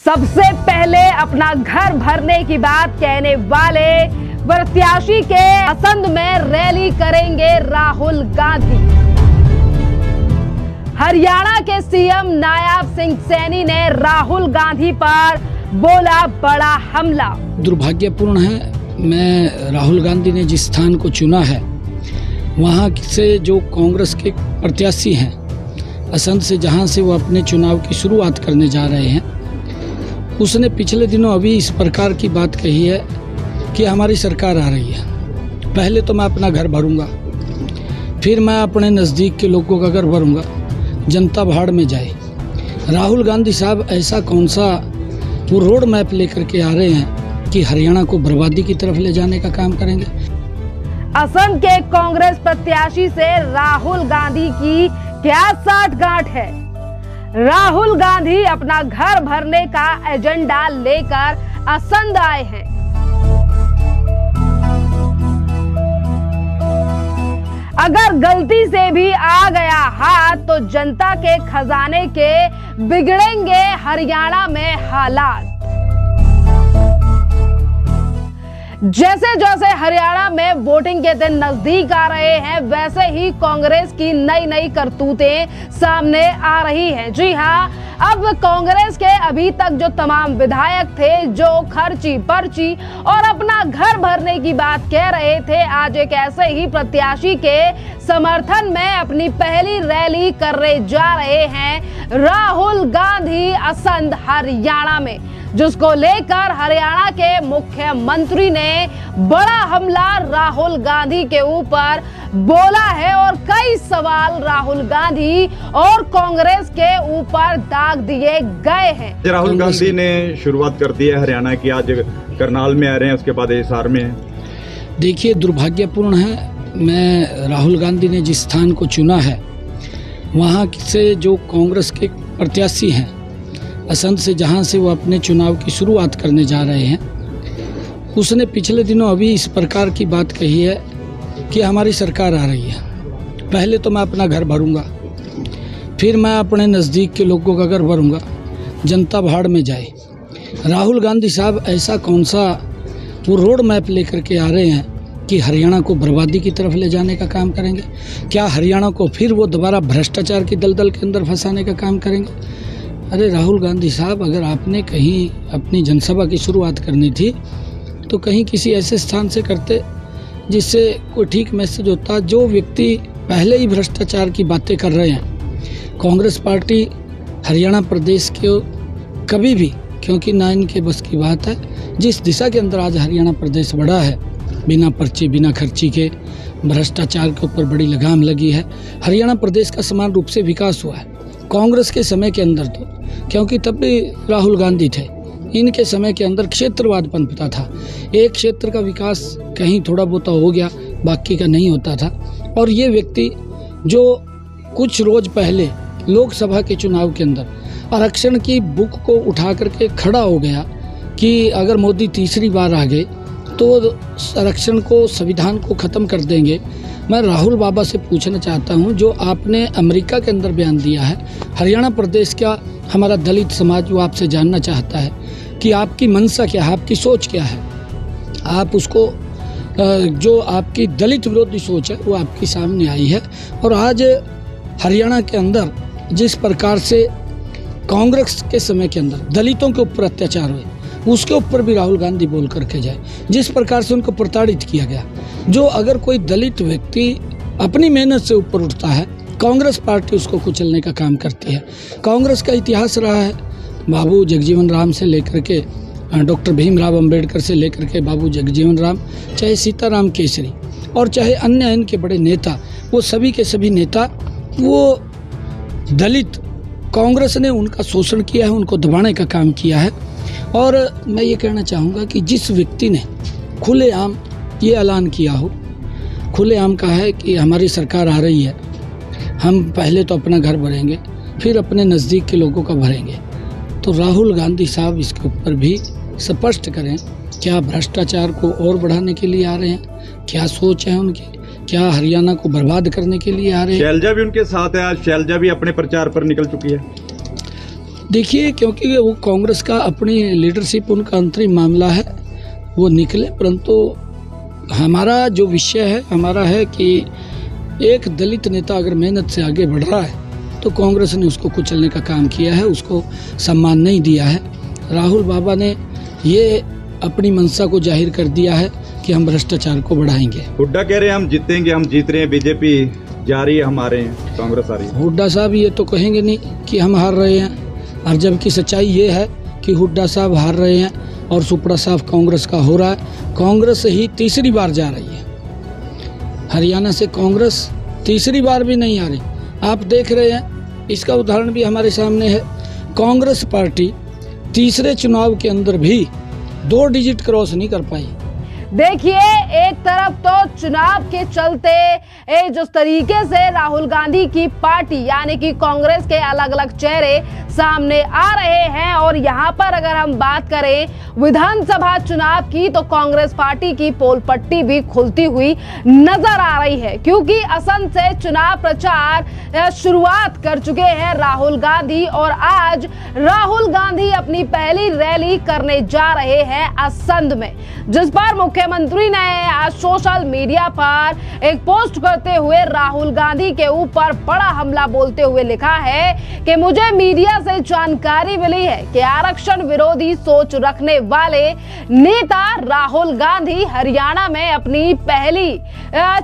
सबसे पहले अपना घर भरने की बात कहने वाले प्रत्याशी के असंध में रैली करेंगे राहुल गांधी। हरियाणा के सीएम नायब सिंह सैनी ने राहुल गांधी पर बोला बड़ा हमला। दुर्भाग्यपूर्ण है, मैं राहुल गांधी ने जिस स्थान को चुना है वहाँ से जो कांग्रेस के प्रत्याशी हैं असंध से, जहाँ से वो अपने चुनाव की शुरुआत करने जा रहे हैं, उसने पिछले दिनों अभी इस प्रकार की बात कही है कि हमारी सरकार आ रही है, पहले तो मैं अपना घर भरूंगा, फिर मैं अपने नज़दीक के लोगों का घर भरूंगा, जनता भाड़ में जाए। राहुल गांधी साहब ऐसा कौन सा वो रोड मैप लेकर के आ रहे हैं कि हरियाणा को बर्बादी की तरफ ले जाने का काम करेंगे। असम के कांग्रेस प्रत्याशी से राहुल गांधी की क्या साठगांठ है? राहुल गांधी अपना घर भरने का एजेंडा लेकर असंध आए हैं। अगर गलती से भी आ गया हाथ तो जनता के खजाने के बिगड़ेंगे हरियाणा में हालात। जैसे जैसे हरियाणा में वोटिंग के दिन नजदीक आ रहे हैं, वैसे ही कांग्रेस की नई नई करतूतें सामने आ रही हैं। जी हां, अब कांग्रेस के अभी तक जो तमाम विधायक थे जो खर्ची पर्ची और अपना घर भरने की बात कह रहे थे, आज एक ऐसे ही प्रत्याशी के समर्थन में अपनी पहली रैली करने जा रहे हैं राहुल गांधी असंध हरियाणा में, जिसको लेकर हरियाणा के मुख्यमंत्री ने बड़ा हमला राहुल गांधी के ऊपर बोला है और कई सवाल राहुल गांधी और कांग्रेस के ऊपर दाग दिए गए हैं। राहुल गांधी ने शुरुआत कर दी है हरियाणा की, आज करनाल में आ रहे हैं, उसके बाद हिसार में है। देखिए, दुर्भाग्यपूर्ण है, मैं राहुल गांधी ने जिस स्थान को चुना है वहाँ से जो कांग्रेस के प्रत्याशी हैं असंध से, जहाँ से वो अपने चुनाव की शुरुआत करने जा रहे हैं, उसने पिछले दिनों अभी इस प्रकार की बात कही है कि हमारी सरकार आ रही है, पहले तो मैं अपना घर भरूंगा, फिर मैं अपने नज़दीक के लोगों का घर भरूंगा, जनता भाड़ में जाए। राहुल गांधी साहब ऐसा कौन सा वो रोड मैप लेकर के आ रहे हैं कि हरियाणा को बर्बादी की तरफ ले जाने का काम करेंगे? क्या हरियाणा को फिर वो दोबारा भ्रष्टाचार की दलदल के अंदर फंसाने का काम करेंगे? अरे राहुल गांधी साहब, अगर आपने कहीं अपनी जनसभा की शुरुआत करनी थी तो कहीं किसी ऐसे स्थान से करते जिससे कोई ठीक मैसेज होता। जो व्यक्ति पहले ही भ्रष्टाचार की बातें कर रहे हैं, कांग्रेस पार्टी हरियाणा प्रदेश के कभी भी, क्योंकि ना इनके बस की बात है, जिस दिशा के अंदर आज हरियाणा प्रदेश बढ़ा है, बिना पर्ची बिना खर्ची के भ्रष्टाचार के ऊपर बड़ी लगाम लगी है, हरियाणा प्रदेश का समान रूप से विकास हुआ है। कांग्रेस के समय के अंदर तो, क्योंकि तब भी राहुल गांधी थे, इनके समय के अंदर क्षेत्रवाद पनपता था, एक क्षेत्र का विकास कहीं थोड़ा बहुत हो गया, बाकी का नहीं होता था। और ये व्यक्ति जो कुछ रोज पहले लोकसभा के चुनाव के अंदर आरक्षण की बुक को उठा करके खड़ा हो गया कि अगर मोदी तीसरी बार आ गए तो आरक्षण को, संविधान को ख़त्म कर देंगे। मैं राहुल बाबा से पूछना चाहता हूं, जो आपने अमेरिका के अंदर बयान दिया है, हरियाणा प्रदेश का हमारा दलित समाज वो आपसे जानना चाहता है कि आपकी मंशा क्या है, आपकी सोच क्या है। आप उसको, जो आपकी दलित विरोधी सोच है वो आपके सामने आई है। और आज हरियाणा के अंदर जिस प्रकार से कांग्रेस के समय के अंदर दलितों के ऊपर अत्याचार हुए, उसके ऊपर भी राहुल गांधी बोल करके जाए। जिस प्रकार से उनको प्रताड़ित किया गया, जो अगर कोई दलित व्यक्ति अपनी मेहनत से ऊपर उठता है, कांग्रेस पार्टी उसको कुचलने का काम करती है। कांग्रेस का इतिहास रहा है, बाबू जगजीवन राम से लेकर के डॉक्टर भीमराव अंबेडकर से लेकर के बाबू जगजीवन राम, चाहे सीताराम केसरी और चाहे अन्य इनके बड़े नेता, वो सभी के सभी नेता वो दलित, कांग्रेस ने उनका शोषण किया है, उनको दबाने का काम किया है। और मैं ये कहना चाहूँगा कि जिस व्यक्ति ने खुलेआम ये ऐलान किया हो, खुलेआम कहा है कि हमारी सरकार आ रही है, हम पहले तो अपना घर भरेंगे, फिर अपने नज़दीक के लोगों का भरेंगे, तो राहुल गांधी साहब इसके ऊपर भी स्पष्ट करें, क्या भ्रष्टाचार को और बढ़ाने के लिए आ रहे हैं? क्या सोच है उनकी? क्या हरियाणा को बर्बाद करने के लिए आ रहे हैं? शैलजा भी उनके साथ है, आज शैलजा भी अपने प्रचार पर निकल चुकी है। देखिए, क्योंकि वो कांग्रेस का अपनी लीडरशिप, उनका अंतरिम मामला है, वो निकले। परंतु हमारा जो विषय है हमारा है कि एक दलित नेता अगर मेहनत से आगे बढ़ रहा है तो कांग्रेस ने उसको कुचलने का काम किया है, उसको सम्मान नहीं दिया है। राहुल बाबा ने ये अपनी मंशा को जाहिर कर दिया है कि हम भ्रष्टाचार को बढ़ाएंगे। हुड्डा कह रहे हैं हम जीतेंगे, हम जीत रहे हैं, बीजेपी जा रही है, हमारे कांग्रेस आ रही है। हुड्डा साहब ये तो कहेंगे नहीं कि हम हार रहे हैं, और जबकि सच्चाई ये है कि हुड्डा साहब हार रहे हैं और सुपड़ा साहब कांग्रेस का हो रहा है। कांग्रेस ही तीसरी बार जा रही है, हरियाणा से कांग्रेस तीसरी बार भी नहीं आ रही। आप देख रहे हैं, इसका उदाहरण भी हमारे सामने है। कांग्रेस पार्टी तीसरे चुनाव के अंदर भी 2 डिजिट क्रॉस नहीं कर पाई। देखिए, एक तरफ तो चुनाव के चलते जिस तरीके से राहुल गांधी की पार्टी यानी कि कांग्रेस के अलग अलग चेहरे सामने आ रहे हैं, और यहाँ पर अगर हम बात करें विधानसभा चुनाव की तो कांग्रेस पार्टी की पोल पट्टी भी खुलती हुई नजर आ रही है, क्योंकि असम से चुनाव प्रचार शुरुआत कर चुके हैं राहुल गांधी, और आज राहुल गांधी अपनी पहली रैली करने जा रहे हैं असंध में, जिस पर मुख्यमंत्री ने आज सोशल मीडिया पर एक पोस्ट करते हुए राहुल गांधी के ऊपर बड़ा हमला बोलते हुए लिखा है कि मुझे मीडिया से जानकारी मिली है कि आरक्षण विरोधी सोच रखने वाले नेता राहुल गांधी हरियाणा में अपनी पहली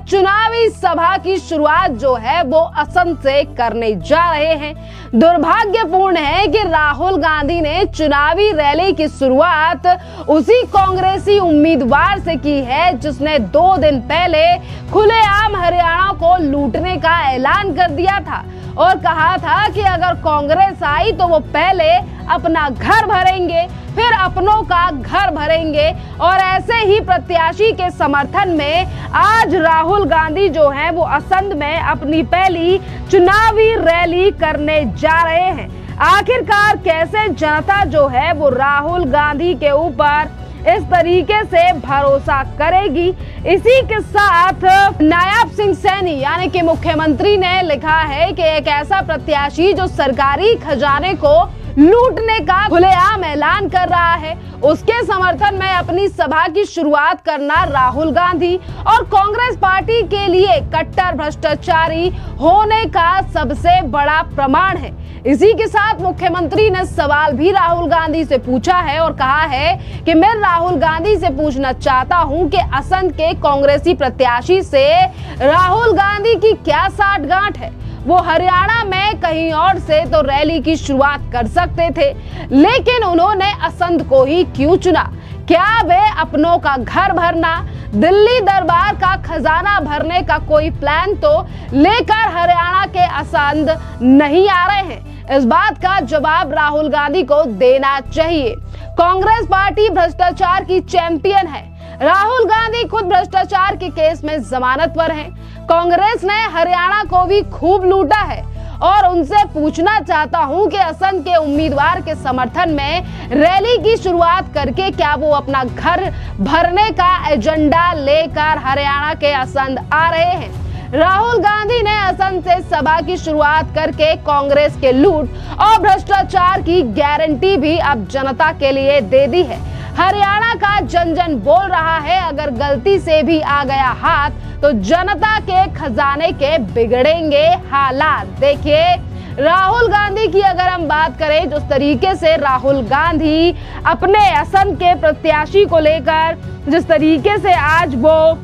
चुनावी सभा की शुरुआत जो है वो असम से करने जा रहे हैं। दुर्भाग्यपूर्ण है कि राहुल गांधी ने चुनावी रैली की शुरुआत उसी कांग्रेसी उम्मीदवार से की है जिसने 2 दिन पहले खुलेआम हरियाणा को लूटने का ऐलान कर दिया था और कहा था कि अगर कांग्रेस आई तो वो पहले अपना घर भरेंगे, फिर अपनों का घर भरेंगे। और ऐसे ही प्रत्याशी के समर्थन में आज राहुल गांधी जो है वो असंध में अपनी पहली चुनावी रैली करने जा रहे हैं। आखिरकार कैसे जनता जो है वो राहुल गांधी के ऊपर इस तरीके से भरोसा करेगी, इसी के साथ नायब सिंह सैनी यानी कि मुख्यमंत्री ने लिखा है कि एक ऐसा प्रत्याशी जो सरकारी खजाने को लूटने का खुलेआम ऐलान कर रहा है, उसके समर्थन में अपनी सभा की शुरुआत करना राहुल गांधी और कांग्रेस पार्टी के लिए कट्टर भ्रष्टाचारी होने का सबसे बड़ा प्रमाण है। इसी के साथ मुख्यमंत्री ने सवाल भी राहुल गांधी से पूछा है और कहा है कि मैं राहुल गांधी से पूछना चाहता हूं कि असम के कांग्रेसी प्रत्याशी से राहुल गांधी की क्या साठगांठ है। वो हरियाणा में कहीं और से तो रैली की शुरुआत कर सकते थे, लेकिन उन्होंने असंध को ही क्यों चुना? क्या वे अपनों का घर भरना, दिल्ली दरबार का खजाना भरने का कोई प्लान तो लेकर हरियाणा के असंध नहीं आ रहे हैं? इस बात का जवाब राहुल गांधी को देना चाहिए। कांग्रेस पार्टी भ्रष्टाचार की चैंपियन है। राहुल गांधी खुद भ्रष्टाचार के केस में जमानत पर हैं। कांग्रेस ने हरियाणा को भी खूब लूटा है और उनसे पूछना चाहता हूं कि असम के उम्मीदवार के समर्थन में रैली की शुरुआत करके क्या वो अपना घर भरने का एजेंडा लेकर हरियाणा के असंध आ रहे हैं? राहुल गांधी ने असम से सभा की शुरुआत करके कांग्रेस के लूट और भ्रष्टाचार की गारंटी भी अब जनता के लिए दे दी है। हरियाणा का जन जन बोल रहा है, अगर गलती से भी आ गया हाथ तो जनता के खजाने के बिगड़ेंगे हालात। देखिए, राहुल गांधी की अगर हम बात करें, जिस तरीके से राहुल गांधी अपने असम के प्रत्याशी को लेकर जिस तरीके से आज वो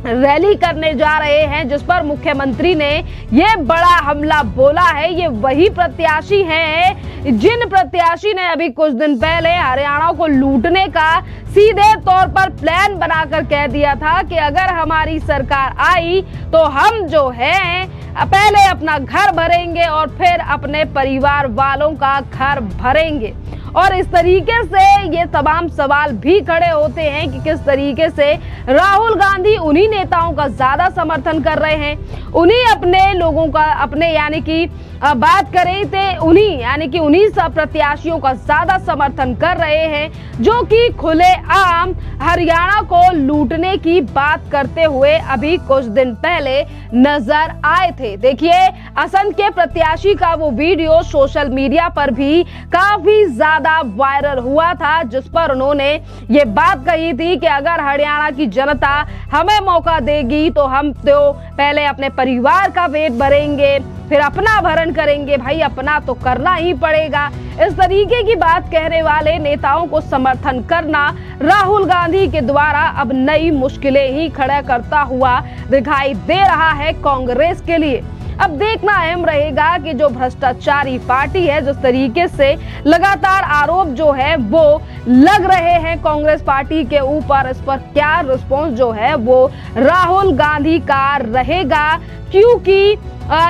रैली करने जा रहे हैं, जिस पर मुख्यमंत्री ने ये बड़ा हमला बोला है, ये वही प्रत्याशी हैं जिन प्रत्याशी ने अभी कुछ दिन पहले हरियाणा को लूटने का सीधे तौर पर प्लान बनाकर कह दिया था कि अगर हमारी सरकार आई तो हम जो है पहले अपना घर भरेंगे और फिर अपने परिवार वालों का घर भरेंगे। और इस तरीके से ये तमाम सवाल भी खड़े होते हैं कि किस तरीके से राहुल गांधी उन्हीं नेताओं का ज्यादा समर्थन कर रहे हैं, उन्हीं अपने लोगों का, अपने यानी कि बात करें तो उन्हीं यानी कि उन्हीं सब प्रत्याशियों का ज्यादा समर्थन कर रहे हैं जो कि खुलेआम हरियाणा को लूटने की बात करते हुए अभी कुछ दिन पहले नजर आए थे। देखिए, असंध के प्रत्याशी का वो वीडियो सोशल मीडिया पर भी काफी ज्यादा वायरल हुआ था, जिस पर उन्होंने ये बात कही थी कि अगर हरियाणा की जनता हमें मौका देगी तो हम तो पहले अपने परिवार का पेट भरेंगे, फिर अपना भरण करेंगे। भाई, अपना तो करना ही पड़ेगा। इस तरीके की बात कहने वाले नेताओं को समर्थन करना राहुल गांधी के द्वारा अब नई मुश्किलें ही खड़ा करता हुआ दिखाई दे रहा है कांग्रेस के लिए। अब देखना अहम रहेगा कि जो भ्रष्टाचारी पार्टी है, जिस तरीके से लगातार आरोप जो है वो लग रहे हैं कांग्रेस पार्टी के ऊपर, इस पर क्या रिस्पॉन्स जो है वो राहुल गांधी का रहेगा, क्योंकि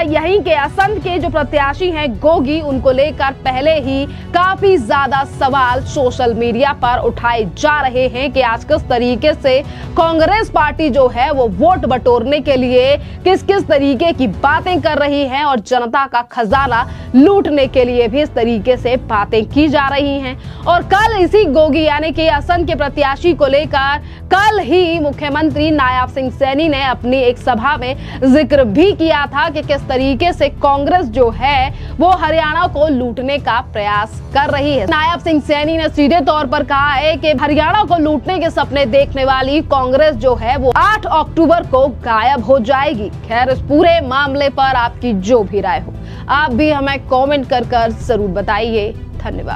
यहीं के असंध के जो प्रत्याशी हैं गोगी, उनको लेकर पहले ही काफी ज्यादा सवाल सोशल मीडिया पर उठाए जा रहे हैं कि आज किस तरीके से कांग्रेस पार्टी जो है वो वोट बटोरने के लिए किस किस तरीके की बातें कर रही है और जनता का खजाना लूटने के लिए भी इस तरीके से बातें की जा रही हैं। और कल इसी गोगी यानी कि असंध के प्रत्याशी को लेकर कल ही मुख्यमंत्री नायब सिंह सैनी ने अपनी एक सभा में जिक्र भी किया था कि किस तरीके से कांग्रेस जो है वो हरियाणा को लूटने का प्रयास कर रही है। नायब सिंह सैनी ने सीधे तौर पर कहा है कि हरियाणा को लूटने के सपने देखने वाली कांग्रेस जो है वो 8 अक्टूबर को गायब हो जाएगी। खैर, इस पूरे मामले पर आपकी जो भी राय हो, आप भी हमें कमेंट कर जरूर बताइए। धन्यवाद।